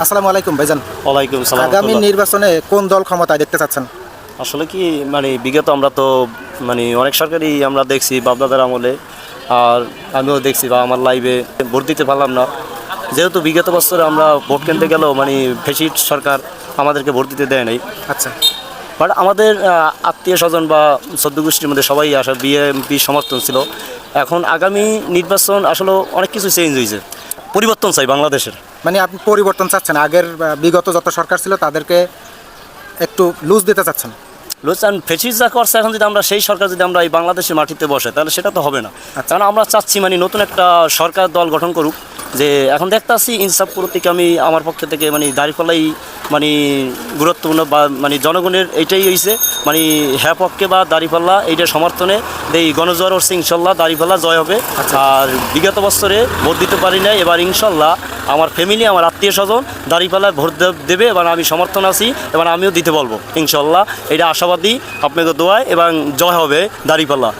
আসসালামু আলাইকুম ভাইজান। ওয়ালাইকুম সালাম। আগামী নির্বাচনে কোন দল ক্ষমতায় দেখতে চাচ্ছেন? আসলে কি মানে বিগত আমরা তো মানে অনেক সরকারই আমরা দেখছি বাপদাদার আমলে, আর আমিও দেখছি বা আমার লাইভে ভোট দিতে পারলাম না, যেহেতু বিগত বছরে আমরা ভোট কেন্দ্রে গেলেও মানে ফ্যাসিস্ট সরকার আমাদেরকে ভোট দিতে দেয় নাই। আচ্ছা, বাট আমাদের আত্মীয় স্বজন বা সদ্য গোষ্ঠীর মধ্যে সবাই আসা বিএনপি সমর্থন ছিল। এখন আগামী নির্বাচন আসলে অনেক কিছু চেঞ্জ হয়েছে, পরিবর্তন চাই বাংলাদেশের। মানে আপনি পরিবর্তন চাচ্ছেন, আগের বিগত যত সরকার ছিল তাদেরকে একটু লুজ দিতে চাচ্ছেন? লোচান ফেসিস যা করছে, এখন যদি আমরা সেই সরকার যদি আমরা এই বাংলাদেশের মাটিতে বসে, তাহলে সেটা তো হবে না। কারণ আমরা চাচ্ছি মানে নতুন একটা সরকার দল গঠন করুক। যে এখন দেখতে আসছি ইনসাফ প্রতীক, আমি আমার পক্ষ থেকে মানে দাঁড়িপাল্লাই মানে গুরুত্বপূর্ণ বা মানে জনগণের এইটাই হয়েছে মানে হ্যাঁ পক্ষে বা দাঁড়িপাল্লা এইটার সমর্থনে এই গণজোয়ার হচ্ছে ইনশাল্লাহ দাঁড়িপাল্লা জয় হবে। আর বিগত বছরে ভোট দিতে পারি না, এবার ইনশাল্লাহ আমার ফ্যামিলি আমার আত্মীয় স্বজন দাঁড়িপাল্লায় ভোট দেবে, এবার আমি সমর্থন আছি, এবার আমিও দিতে বলবো ইনশাল্লাহ। এটা আশাবাদী, আপনাকে দোয়ায় এবং জয় হবে দাঁড়িপাল্লা।